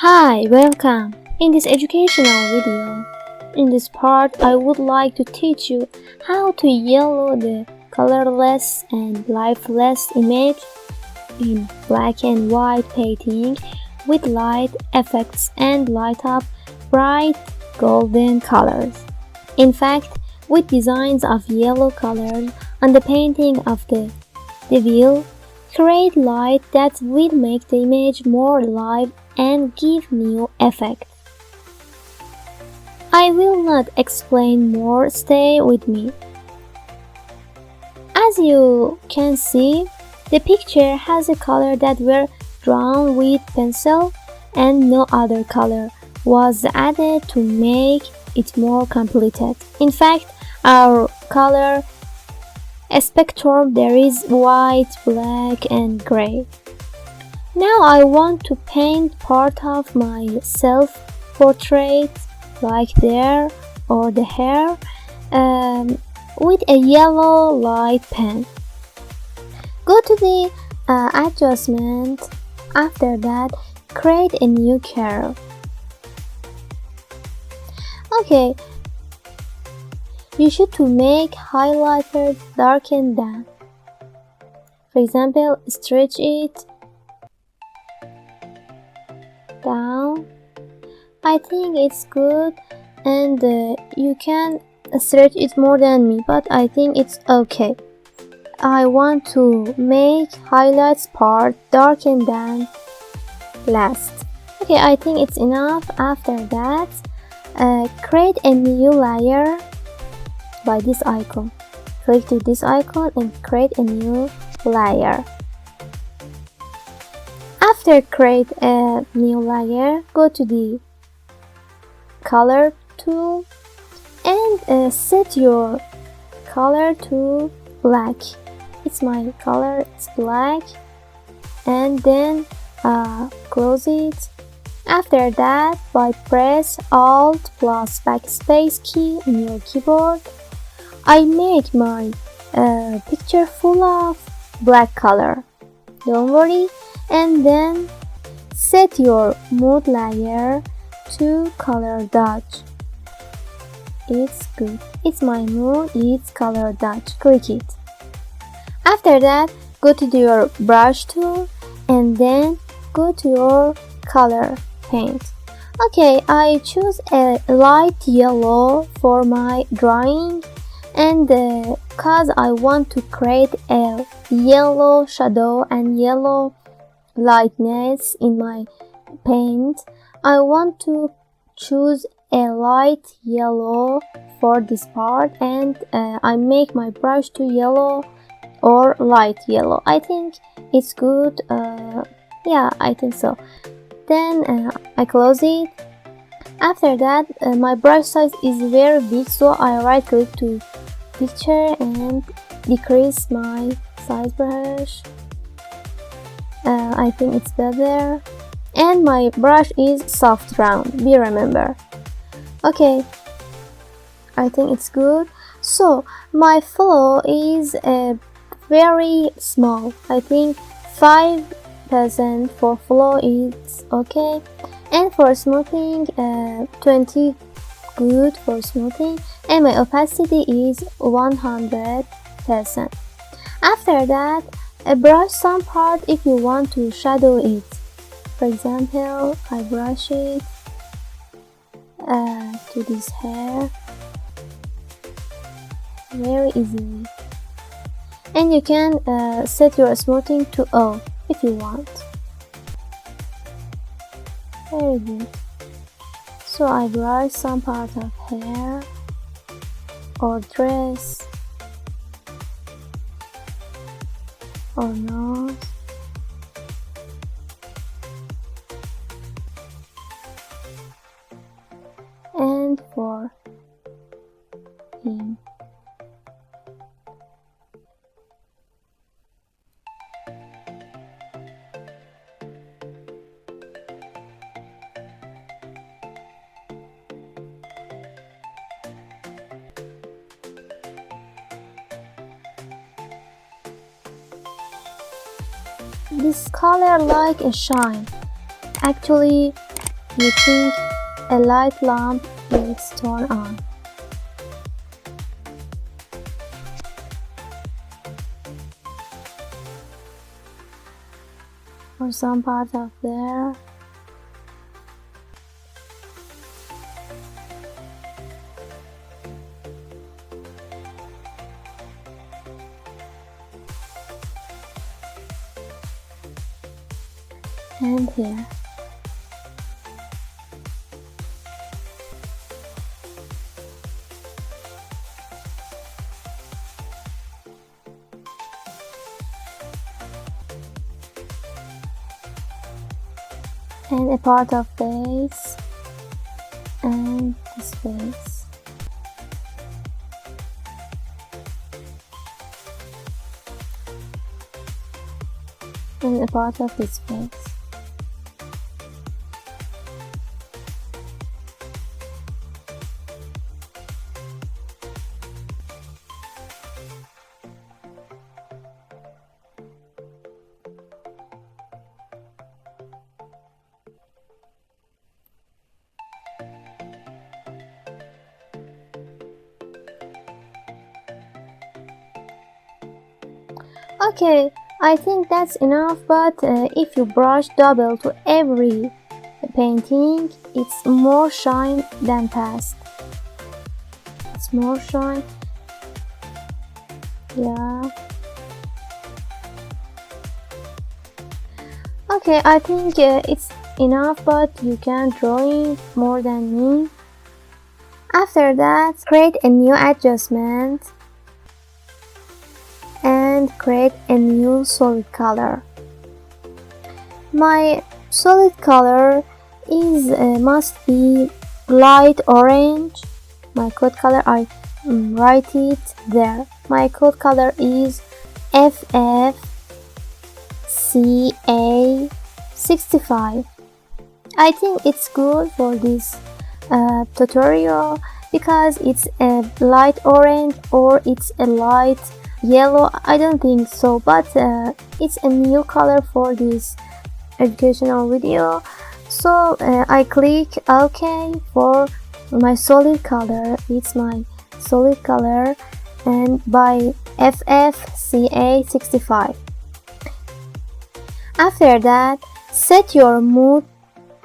Hi, welcome. In this educational video, in this part I would like to teach you how to yellow the colorless and lifeless image in black and white painting with light effects and light up bright golden colors. In fact, with designs of yellow colors on the painting of the devil, create light that will make the image more alive and give new effects. I will not explain more, stay with me. As you can see, the picture has a color that were drawn with pencil and no other color was added to make it more completed. In fact, our color spectrum there is white, black and gray. Now I want to paint part of my self-portrait like there or the hair with a yellow light pen. Go to the adjustment. After that, create a new curve. Okay, you should to make highlighter darken down. For example, stretch it down. I think it's good, and you can stretch it more than me, but I think it's okay. I want to make highlights part darken down last. Okay, I think it's enough. After that, create a new layer by this icon. Click to this icon and create a new layer. After create a new layer, go to the color tool and set your color to black. It's my color, it's black, and then close it. After that, by press Alt plus backspace key in your keyboard, I make my picture full of black color. Don't worry. And then set your mood layer to color dodge. It's good. It's my mood, it's color dodge. Click it. After that, go to your brush tool and then go to your color paint. Okay, I choose a light yellow for my drawing, and cause I want to create a yellow shadow and yellow lightness in my paint, I want to choose a light yellow for this part, and I make my brush to yellow or light yellow. I think it's good. Yeah, I think so. Then I close it. After that, my brush size is very big, so I right click to picture and decrease my size brush. I think it's better, and my brush is soft round, be remember. Okay, I think it's good. So my flow is very small. I think 5% for flow is okay, and for smoothing 20 good for smoothing, and my opacity is 100%. After that, brush some part if you want to shadow it. For example, I brush it to this hair very easily. And you can set your smoothing to O if you want. Very good. So I brush some part of hair or dress or nose. And for him. This color like a shine. Actually, you think a light lamp is turned on. For some part of there. And here. And a part of face and this face. And a part of this face. Okay, I think that's enough, but if you brush double to every painting, it's more shine than past. It's more shine. Yeah. Okay, I think it's enough, but you can drawing more than me. After that, create a new adjustment and create a new solid color. My solid color is must be light orange. My code color, I write it there. My code color is FFCA65. I think it's good for this tutorial because it's a light orange or it's a light yellow. I don't think so, but it's a new color for this educational video. So I click OK for my solid color. It's my solid color and by FFCA65. After that, set your mood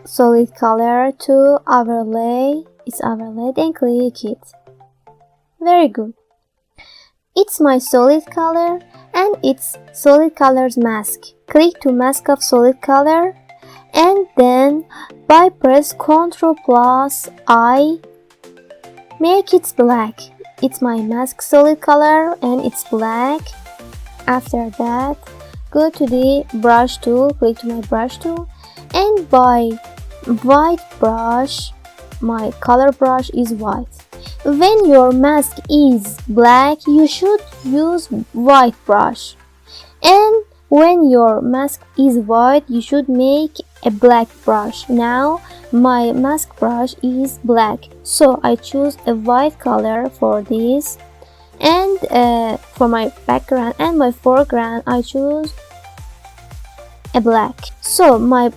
solid color to overlay. It's overlay, then click it. Very good. It's my solid color and it's solid color's mask. Click to mask of solid color and then by press Ctrl plus I, make it black. It's my mask solid color and it's black. After that, go to the brush tool, click to my brush tool and by white brush, my color brush is white. When your mask is black, you should use white brush. And when your mask is white, you should make a black brush. Now my mask brush is black, so I choose a white color for this. And for my background and my foreground, I choose a black. So my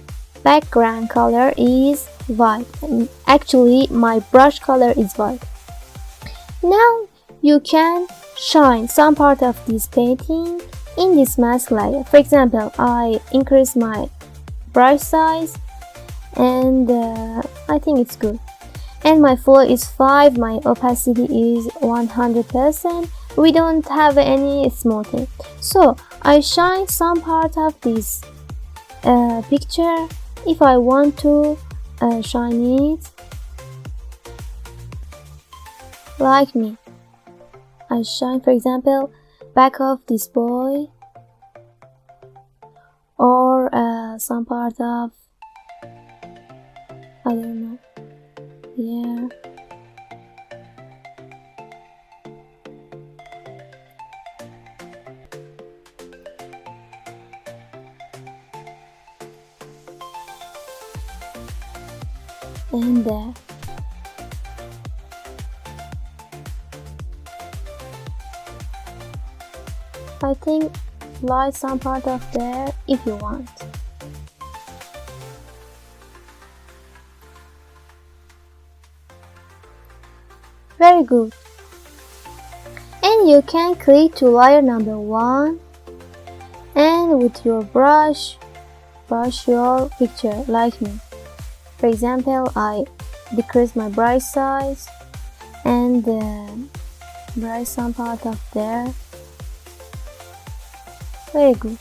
background color is white. Actually, my brush color is white. Now you can shine some part of this painting in this mask layer. For example, I increase my brush size and I think it's good. And my flow is 5, my opacity is 100%. We don't have any smoothing. So I shine some part of this picture if I want to shine it. Like me, I shine, for example, back of this boy or some part of, I don't know, here. And there. I think light some part of there if you want. Very good. And you can click to layer number 1 and with your brush your picture like me. For example, I decrease my brush size and brush some part of there. Very good.